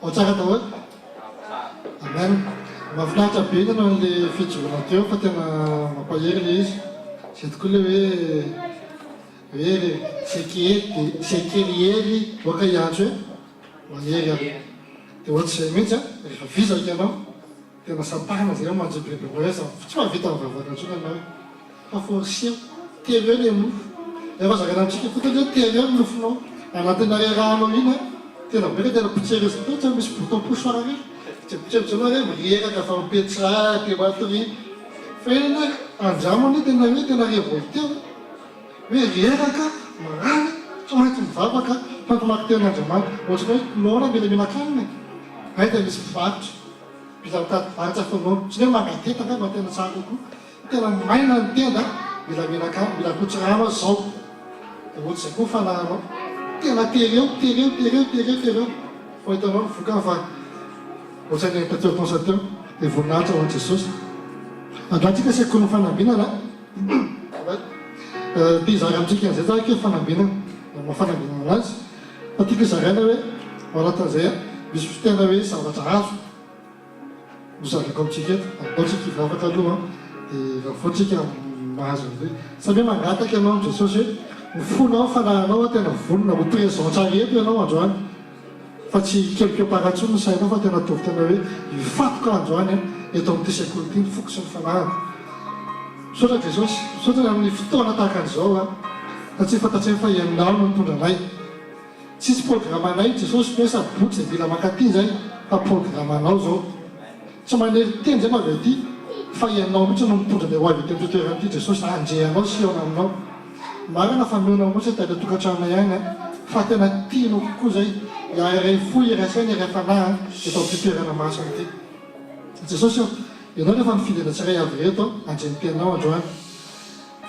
Ao tsara daholo. Amen. Mahafinaritra be ianao an'ilay fijoroana teo fa tena mampahery ilay izy. Izay tokoa ilay hoe sekelihery oaka iandro hoe mahery aby. Dia ohatry izay mihitsy rehefa vizaka ianao tena sapahana zay manjobebe hoe tsy mahavita mivavaka intsony ianao fa forsia telo eo ilay nofo. Efa zakana amintsika fotony hoe telo eo ny nofonao anatina rahanao iny tena beka tena potseresa to tsy misy bouton pochoir rery tsepotsepotsonao hoe mireraka fa mipetra dia matory fa iny andramany tena hoe tena révolté hoe reraka marany tsy maintsy mivavaka fantomaky teon'Andriamanitra ohatrany hoe nona mila mihinan-kanina ay tena misy mpivarotra mila mitady varotra foanao tsy hoe mangatetaka ma tena tsara kokoa tena maina ny tenda mila mihinan-kanina mila kotsy rano zao dia ohatry izay koa fanahinao tena tereo fa hitanao ny vokany fa ohatrany tateo taonsa teo dia voninahitra ho an'i Jesosy. Andratsika sekoly ny fanambinana dia izara amintsika an'izay tsara ke fanambinana mahafanambinana anazy fa tiaka izaraina hoe ao anatin'izay misy fotena hoe zavatra azo nozarako amintsika eto ataontsika hivavaka aloha dia rahafoantsika mahazo an'izay sabi hoe mangataka ianao amin'i Jesosy hoe ny fonao fanahinao tena vonona ho présent tsara eto ianao androany fa tsy kelikeparatsony ny sainao fa tena tovy tena hoe hifatoka androany eto amin'ity sekoly ity ny fokotry ny fanahana. Misaotra Jesosy, misaotra amin'ny fotoana tahaka an'izao satria fantatsiny fa iainao no mitondra anay. Tsisy programanay Jesosy hoe sabotsy izay mila mankaty zay fa programanao zao. Tsy manery teny zay mavy aty fa iainao mihitsy no mitondra ilay ho avy ety amin'ny toeran'ity Jesosy andreanao sy eo aminao. Marina fa meonao mihitsy tady tokantranonay any fa tena tianao kokoa zay iray fo iray saina iray fanahy eto amin'ny toerana masina ity. Jesosy ianao rehefa nifidina tsiray avy reto anjeny tenao androany.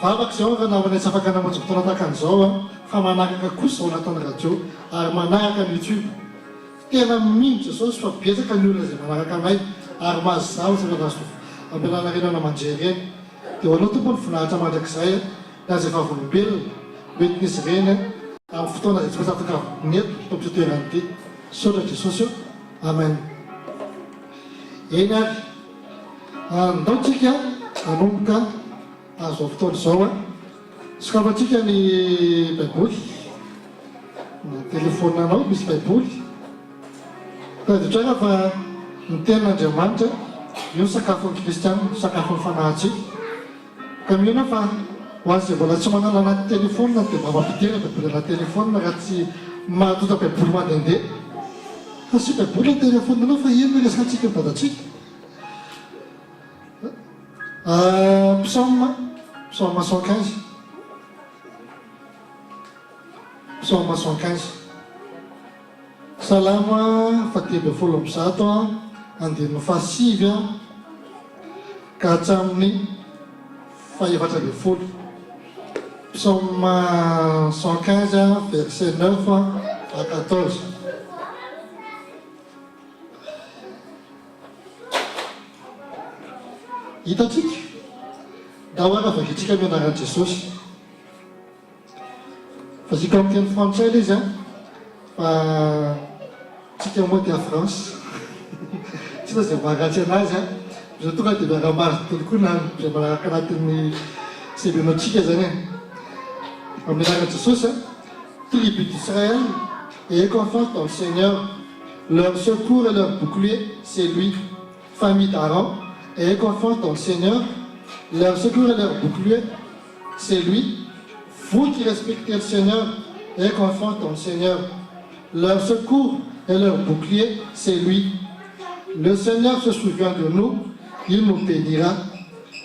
Vavaka izao raha namanay tsy afaka namonjy fotoana tahaka an'izao fa manaraka kosa ao anatin'ny radio ary manaraka ny YouTube. Tena mino Jesosy fa betsaka ny olona izay manaraka anay ary mazava izay nazo ampianarana reny namanjery reny. Dia hoanao tompony voninahitra mandrakizay na izay vavolombelona hoentin'izy ireny amin'ny fotoana izay tsy maintsy afaka neto tompo toerany ity. Misaotra Jesosy eo. Amen. Eny ary andaontsika hanomboka azao fotoana izao sokafantsika ny baiboly na telefonanao misy baiboly taditra fa ny tenin'Andriamanitra io ny sakafon'ny kristiana sakafon'ny fanahintsika ka mihona fa ho azy mbola tsy manana anaty telefona dia mba mampidera baiboly anaty telefona raha tsy mahatota baiboly mandehandeha fa sy baiboly ny telefonanao fa ino resaka antsika midadantsika. Psaume 115. Psaume 115. Salama fateby folo amby zato andininy fahasivy ka hatramin'ny fahaefatra amby folo. Psaume 115 verset 9 à 14. Hitatsika dahoara vakitsika mianaran'i Jesosy fa tsika amin'ny teny frantsay ilay izy fa tsika moa dia France tsy na izay maharatsy anazy zao tonga dia miara-maso tolokoa na zay manaraka anatin'ny sebentsika zany amin'ny anaran'i Jesosy tribu d'Israël ayez confiance dans le Seigneur, leur secours et leur bouclier c'est lui. Famille d'Aaron, ayez confiance dans le Seigneur, leur secours et leur bouclier, c'est lui. Vous qui respectez le Seigneur, ayez confiance dans le Seigneur, leur secours et leur bouclier, c'est lui. Le Seigneur se souvient de nous, il nous bénira.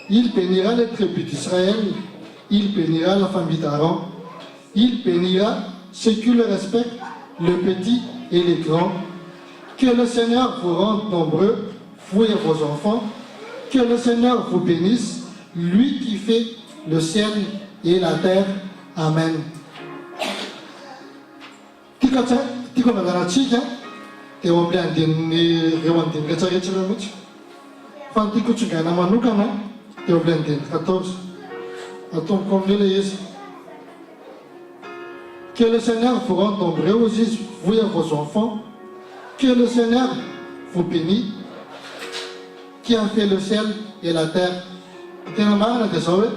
Il bénira les tribus d'Israël, il bénira la famille d'Aaron, il bénira ceux qui le respectent, les petits et les grands. Que le Seigneur vous rende nombreux, vous et vos enfants. Que le Seigneur vous bénisse, lui qui fait le ciel et la terre. Amen. Tiko madanatsika dia eo amin'ny andininy ireo andiny retsarehetra ireo mihitsy fa ny tiako tsongaina manokana dia eo amin'ny andiny 14 atomboko amin'io izy. Que le Seigneur vous rende nombreux, vous et vos enfants. que le Seigneur vous bénisse, qui a fait le ciel et la terre. Tena marina dia zao hoe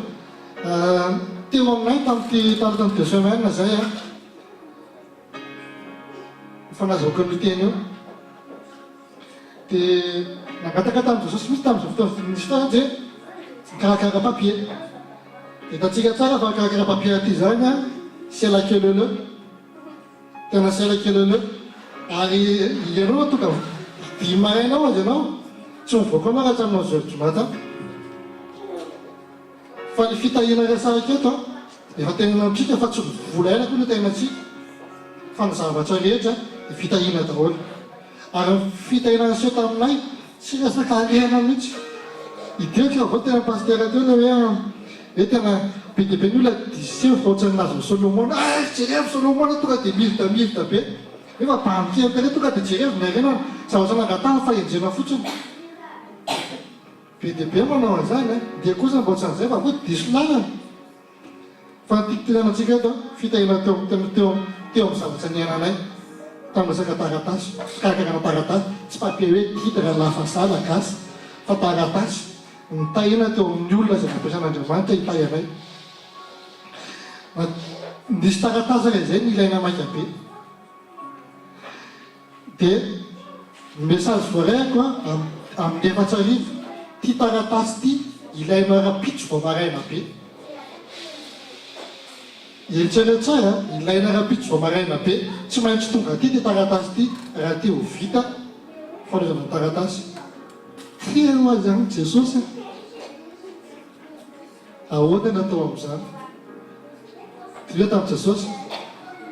teo aminay tamin'ny deux semaines zay a fanazako ny teny io dia nangataka tamin'izao Jesosy misy tamin'izao fotoana nisy fotoana dia karakara papier dia hitantsika tsara fa karakara papier aty zany a ciel que le leu tena ciel que le leu ary ianao tonga dimy maraina ao azy ianao tsy mivoaka anao raha tsy aminao zero matin fa ny fitahina resaraka eto efa tenana amintsika fa tsy volaina koa ny tenatsika fa ny zavatra rehetra dia fitahina daholo ary ny fitahina aseho taminay tsy resaka alehana mihitsy ideko avao tena pastera teo le hoe tena be dia be ny olona diseho faotsany nazy Solomona jereva Solomona tonga dia milita be nefa mpampiempere tonga dia jereva miarena zavatra nangatana fa enjena fotsiny be dia be manao an'izany dia kosa mba tsy an'izay fa koa diso lalana fa nytikitinanantsika eto fitahina teo amin'ny zavatra ny ainanay tamin'ny resaka taratasy fikarakarana taratasy tsy papier hoe titre lafasala gasy fa taratasy nitahina teo amin'ny olona izay nampiasan'Andriamanitra hitahy anay nisy taratasy ray izay ny ilaina maika be dia message voaraiko amin'ny efatsarivo ty taratasy ty ilaina rapitso vao maraina be eritrereto tsara ilaina rapitso vao maraina be tsy maintsy tonga ty taratasy ty raha ty ho vita fanaovana taratasy teo azy any Jesosy ahoana natao amin'izany dia tamin'i Jesosy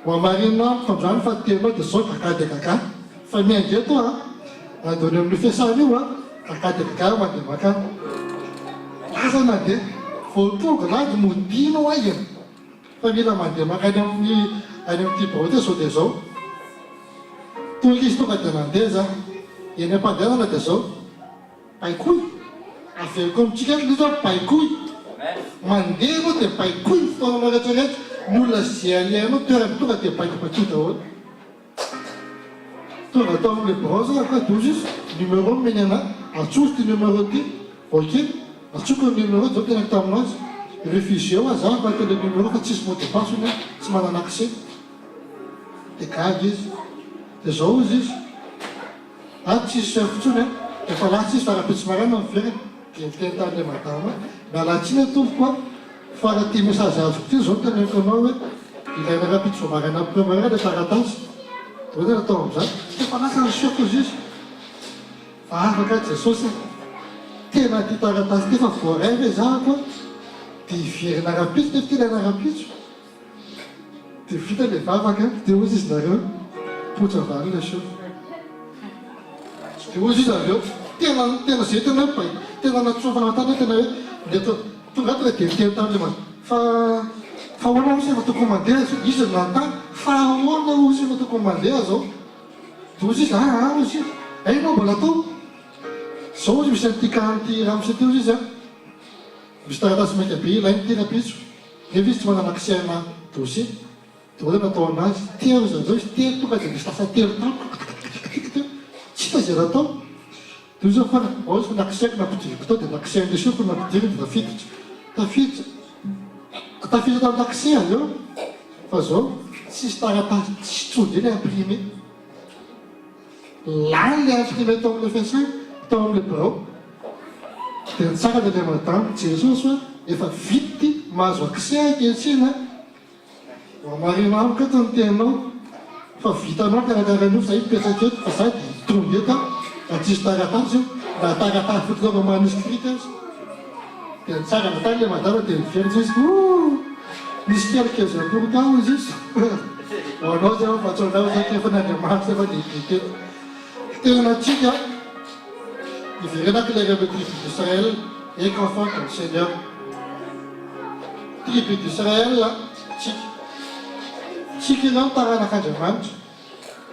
ho amarinao amiko androany fa tenao dia zao kaka dia kaka fa miangeto andony amin'ny fiasana io kaka dia kaka mandeha makany lasa mandeha vao tonga na dy modino aigny fa mila mandeha makany any amin'ity baoty zao dia zao tonga izy tonga dia nandeha za eny am-pandehanana dia zao paikoy averiko amintsika le zao paikoy mandeha anao dia paikoy fotoana rehetrarehetra ny olona zay alianao toerana tonga dia paikopaikoy daholo tonga atao amin'le branche ka douze numéro meny ana atsoso ty numéro ty ok atsoko ny numéro zao tena taminazy réfugié ao aza fa tele numéro fa tsisy mot de passe ony tsy manana accès dia gagy izy dia zao izy tsisy chef fotsony efa laha tsisy faraha-pitsy maraina miverina dia miteny tamin'le madama mialatsiny tompoko fa raha ty message azoko ty zao teneniko anao hoe ilaina rapitso vao maraina première le taratasy dia tena atao amin'izany efa lasa ny soko izy izy fa afaka Jesosy tena ty taratasy ty fa voaray ve zahako dia iverina rapitso dia fitena rapitso dia vita le vavaka dia ozy izy nareo potra vary le sio dia ozy izy aveo tena zay tena natsofana tany tena hoe leto tonga tonga dia miteny tamin'le ma fa hoana ozy efa tokony mandeha izy natany fa hoana ozy efa tokony mandeha zao dia ozy izy ozy izy ainao mbola atao zao ozy misy an'ity kahan'ity raha misy ty ozy izy misy taratasy maika be ilainy ty rapitso nefa izy tsy manana accès ana dossier dia ozy natao anazy telo zao izy telo tonga dia misy tasa telo tao tsy hita zay raha atao dia ozy fa ozy fa naccès nampidiriko tao dia naccès an'le soko nampidiriko tafiditra tamin'ny accès azy eo fa zao tsisy taratasy tsisy tsody le imprimé lany le imprimé tao amin'le fiasana tao amin'le birao dia tsara le madame Jesosy efa vity mahazo accès ankehitriny marina amiko eto ny teninao fa vitanao karakaran'io fa zay mipetraka eto fa za dia hitonga eto raha tsisy taratasy io na taratasy fototao manuscrite azy dia tsara natany le madama dia miveritra izy misy quelques heures pourtant izy izy anao zay fatsonao zay tefan'Andriamanitra efa lehibe tena atsika iverena que les tribus d'Israël et qu'enfant comme Seigneur tribu d'Israël tsika izao taranak'Andriamanitra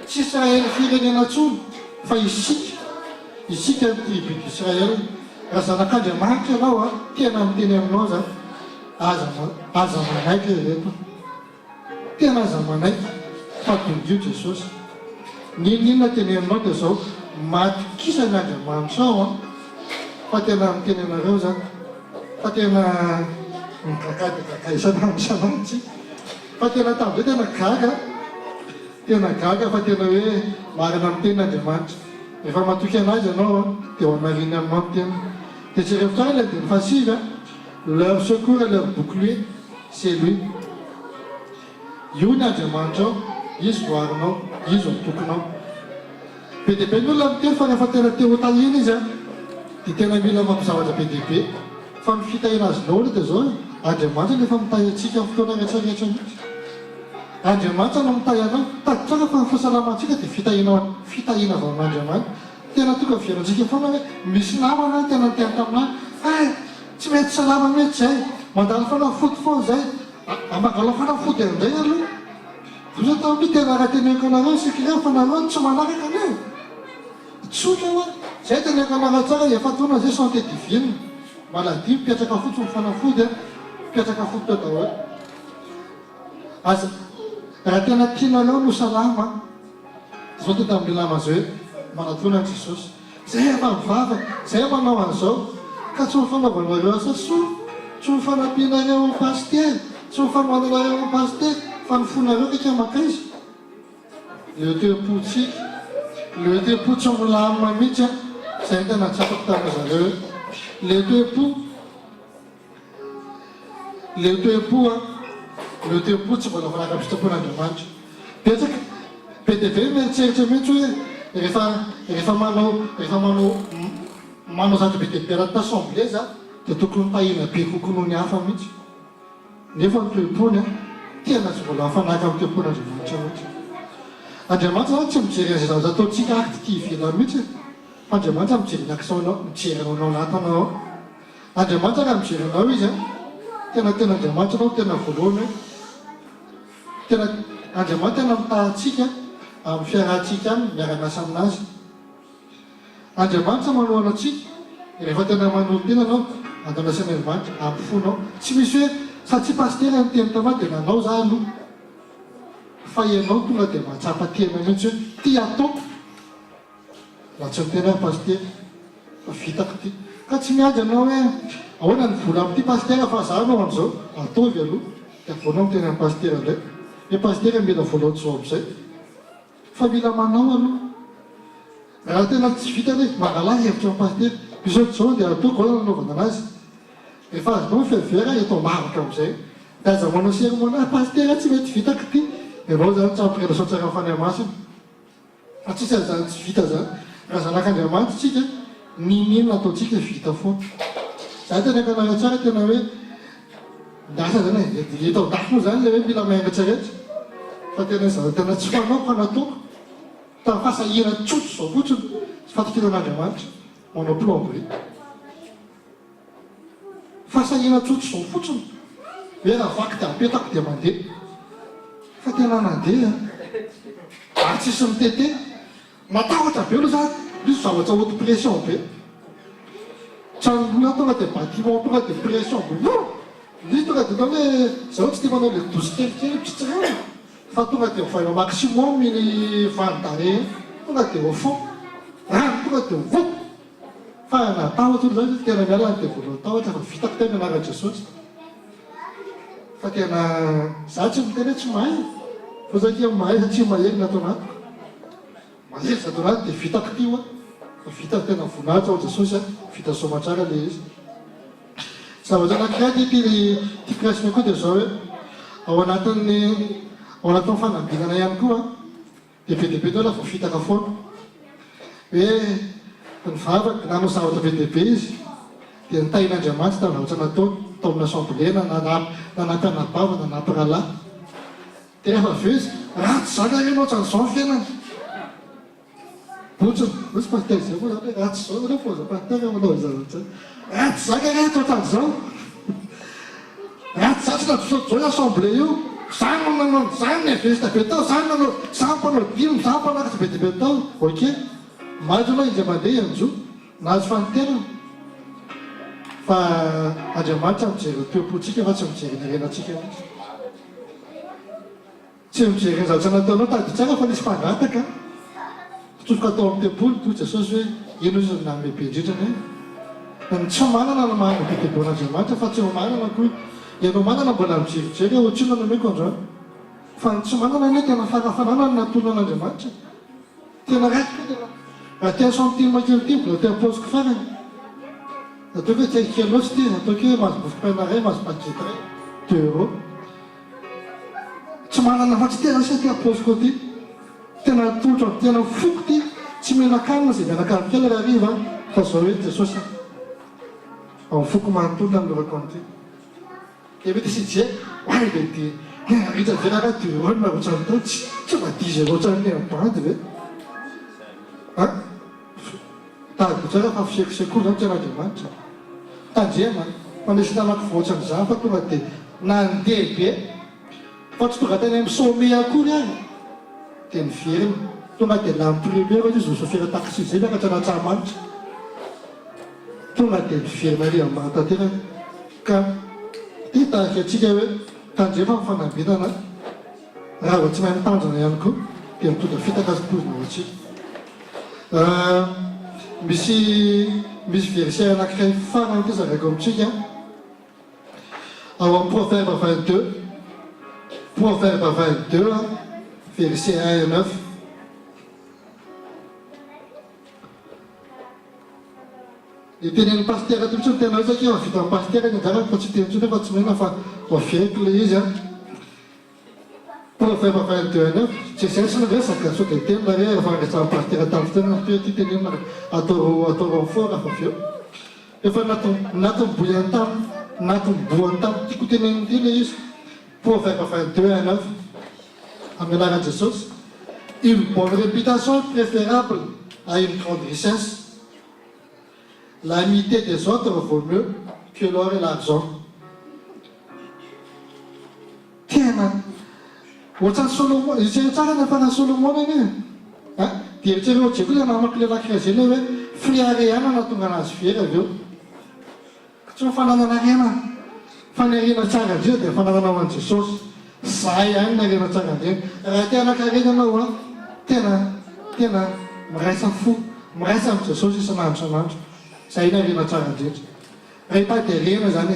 tsy Israely firenena tsony fa isika ny tribu d'Israël raha zanak'Andriamanitra ianao tena miteny aminao zany aza manaiky reto tena aza manaiky fa tondio Jesosy Ninona tenenao dia zao matokisa ny Andriamanitra ao a fa tena mitenenareo zany fa tena mikakadikaka isan'andro fa tena tamin'izay tena gaga fa tena hoe marina amin'ny tenin'Andriamanitra. Rehefa matoky anazy ianao a dia ho anariny aminao ny tena. Dia jerevitra ilay andiny fasivy a leur secours et leur bouclier c'est lui. Io ny Andriamanitra ao, izy voarinao, izy ho tokonao. Be dia be ny olona miteny fa rehefa tena te ho tahina izy a dia tena mila mampizavatra be dia be. Fa ny fitahina azy naola dia zao Andriamanitra nefa mitahy antsika amin'ny fotoana rehetrarehetra mihitsy. Andriamanitra no mitahy anao, tady tsara fa ny fahasalamantsika dia fitahina avy amin'Andriamanitra. Tena tonga verantsika foana hoe misy namana tena niteny taminahy tsy mety salama mety zay mandalo fanafody foana zay amangala fanafody amin'izay aloha oza tamin'io tena raha teneko anareo sikireo fa nareo tsy manaraka aneo tsotra hoa zay teneko anareo tsara efa taona zay santé divine maladie mipetraka fotsiny fanafody a mipetraka foty tao daholo aza raha tena tianareo no salama zao tena amin'ny lama zao hoe manatona an Jesosy zay efa mivavaka zay manao an'izao ka tsy mifanaovanareo asa soa tsy mifanampianareo amin'ny paster tsy mifanohanareo amin'ny paster fa ny fonareo kaka maka izy leo tempotsika leo tempo tsy milamina mihitsy a zay tena tsapako tamin'ny zareo leo tempo tsy mbola fanaka am-pitsapon'Andriamanitra betsaka be dia be mieritreritra mihitsy hoe rehefa manao zato be dia be raha t'assemblée za dia tokony tahina be kokoa noho ny hafa mihitsy nefa ny toepony a tena tsy mbola hafanaka amin'ny toepon'Andriamanitra mihitsy. Andriamanitra zany tsy mijery an'izay zavatra ataontsika acte ty ivelany mihitsy fa Andriamanitra mijery ny actionnao mijery anao anatinao. Andriamanitra raha mijery anao izy a tena Andriamanitra anao tena voalohany tena Andriamanitra tena mitahantsika amin'ny fiarahantsika any miara-miasa aminazy. Andriamanitra manohana antsika rehefa tena manolo tena anao andanasany Andriamanitra amin'ny fonao tsy misy hoe satria paster ny teny tanao dia nanao za aloha fa ianao tonga dia mahatsapa tena mihitsy hoe ty ataoko raha tsy mitena paster fa vitako ty ka tsy miady anao hoe ahoana ny vola amin'ity paster fa za anao amin'izao ataovy aloha dia voanao mitena amin'ny paster indray ny paster mila voalaotra zao amin'izay fa mila manao aloha raha tena tsy vita hoe mangala hevitra amin'ny paster bisaotr'izao dia ataoko ao nanaovana anazy rehefa azonao fevera eto mavaka amin'izay dia aza manao sermona paster tsy mety vitako ty ianao zany tsy ampirelaso tsara amin'ny fanahy-masina fa tsisy azany tsy vita zany raha zanak'Andriamanitra tsika ninina ataontsika vita foana za tena kanareo tsara tena hoe ndasa zany eto dafo zany le hoe mila maingatra fa tena za tena tsy fanao fa nataoko tamin'ny fahasahirana tsotro zao fotsiny tsy fatokiran'Andriamanitra manao plomberie fahasahirana tsotro zao fotsiny hoe raha vaky dia apetako dia mandeha fa tena nandeha ary tsisy mitete matahotra be aloha zany misy zavatra haute pression be tranona tonga dia bâtiment tonga dia pression be misy tonga dia hoe zao tsy tia manao le dozy kelikely pitsirana fa tonga dia mivaina maximum ny vandare tonga dia au fond rano tonga dia vo fa natahotra olo zany tena mialana dia voaloatahotra fa vitako tena mianarana Jesosy fa tena za tsy miteny hoe tsy mahay fa zakia mahay satria mahery ny atao anaty mahery za atao anaty dia vitako ty hoa fa vita tena voninahitra ao Jesosy a vita somatsara le izy zavatra anankiray ty presme koa dia zao hoe ao anatin'ny fanambinana ihany koa dia be dia be tao lafa vitaka foana hoe nyvavaka nanao zavatra be dia be izy dia nitahin'Andriamanitra tamin'ny zavatra nataony tao amin'ny assemblée nanampy anabava nanampy rahalahy dia rehefa avy eo izy ratsy zaka ianao ohatran'izao ny fiainana botsiny ohatsy paster zay moa zany hoe ratsy zao re fôza paster manao zavatra ratsy zaka rehetra ohatran'izao ratsy zatsy nadosozao io assemblée io zany manao zany nevesita be tao zany manao zany mpanao dimy zany mpanakatra be dia be tao ok mahazo anao indray mandeha ianjo nahazo fanitenana fa Andriamanitra mijery toepontsika fa tsy mijery ny arenatsika mihitsy tsy mijery ny zavatra nataonao tady tsara fa nisy mpangataka Tsofika tao amin'ny tempoly toy Jesosy hoe ino izy ny namehibe indrindra ny tsy manana ny mahana-pitebon'Andriamanitra fa tsy manana koa ianao manana mbola mijerijery ohatrino nomeko androany fa ny tsy manana ny tena farafanana ny natonan'Andriamanitra tena raiky koa tena raha tia santime kely mbola tia paosiko farany ataoko hoe tsy kely loatsy ty ataoko hoe mahazobofopaina ray mahazo-pakety ray 2 euros tsy manana fa tsy tena sy tia paosiko ty tena tolotra tena foko ty tsy mihinan-kanina zay mianakavy kely raha riva fa zao hoe Jesosy amin'ny foko manontolona amin'ireko an'ity mety sy hoay be ty ritra vera raha 2 euros no ohatrany tao tsy mba 10 euros ohatrany ny bandy ve tahako tsara fa fisekosekoly zany tian'Andriamanitra tandrema manesy nanako voatrany zany fa tonga dia nandeha be fa tsy tonga teny amin'ny sommet akory any dia miverina tonga dia lamprimer izy osofera taxi zay miakatra anatsahmanitra tonga dia miverina ry ambany tanteraka ka hitahaka atsika hoe tandrema mifanambinana raha vao tsy mahay mitanjona ihany koa dia mitondra fitaka azy pozina ohatsika misy verset anankiray farany ty zaraiko amintsika ao amin'ny Proverbe 22 verset 1 et 9 itenen'ny pastera ty mitsy ny tena ohatsy vita amin'ny pastera ny anjarako fa tsy tenitsony fa tsy mahina fa voafeko le izy Proverbe 22 tsy zay sy nyresaka so dia tenina re rehefa resamin'ny pastera tamin'ny tena ty tenenina atao renfort afa avy eo efa natomboany tamin'ny tiako teneniny ty le izy Proverbe 22 9 amin'ny anaran'i Jesosy une bonne réputation préférable à une grande richesse. L'amitié des autres vaut mieux que l'or et l'argent. Tena ohatrany Solomon izay tsara ny afana Solomon iny dia eritrery ohatry koa namaky le anankiray zay hoe friaréana natonga anazy very avy eo tsy mifananana rena fa ny arena tsara indrindra dia fananana ho an'i Jesosy zay ihany ny arena tsara indrindra raha tia anankarena anao tena miraisa fo miraisa amin'ny Jesosy isan'andro zay ny arena tsara indrindra raha hitady arena zany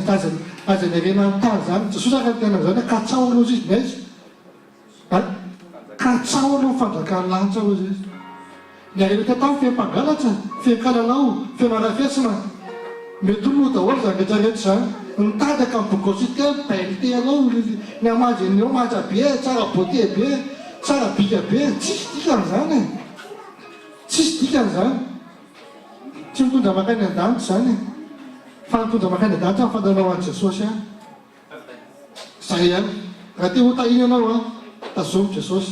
aza ny arena tany zany Jesosy araka ny tena zany katsao aloha izy naizy katsao aloha fanjakany lanitra aloha izy ny arena tatao fehampangalatra fehakalalao femarafesina mety oloha daholo zany rehetrarehetra zany nitadaka amin'ny bogosity bailité anao ny amajinao matsa be tsara beauté be tsara bika be tsisy dikan'izany tsisy dikan'izany tsy mitondra makany an-danitra zany fa mitondra makany an-danitra ny fandanao an'i Jesosy zay ihany raha te ho tahiny anao tazomy Jesosy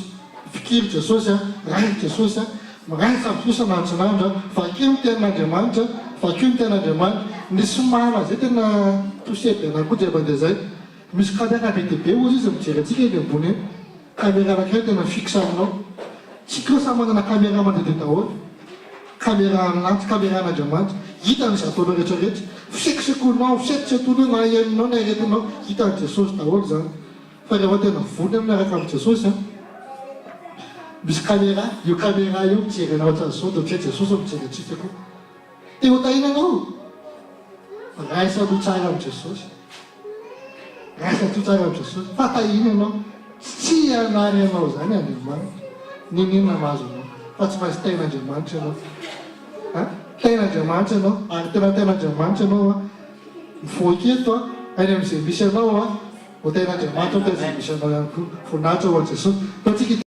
fikiry Jesosy ray Jesosy miraisa amin'ny isan'andronandro vakeo ny tenan'Andriamanitra vakeo ny tenan'Andriamanitra ny somana zay tena toseby anakoa dia mandeha zay misy caméra be dia be ozy izy mijery atsika eny ambony eny caméra anankiray tena fixe aminao tsika samy manana caméra mandeha daholo caméra amin'anty caméra an'Andriamanitra hitany izay ataonao rehetrarehetra fisekosekolinao fisekosekolinao na ianinao na aretinao hitan'i Jesosy daholo zany fa rehefa tena vony miaraka amin'ny Jesosy misy caméra io caméra io mijery anao ohatran'izao dia ohatry Jesosy mijery atsika koa te ho tahina anao raisa aloha tsara amin'ny Jesosy raisa aloha tsara amin'ny Jesosy fa tahina anao tsy hanary anao zany Andriamanitra ninona mahazo anao fa tsy maintsy tain'Andriamanitra ianao tain'Andriamanitra ianao ary tena tain'Andriamanitra ianao mivoaka eto any amin'izay misy anao ho tain'Andriamanitra ho tain'izay misy anao ihany koa voninahitra ho an'i Jesosy fa tsika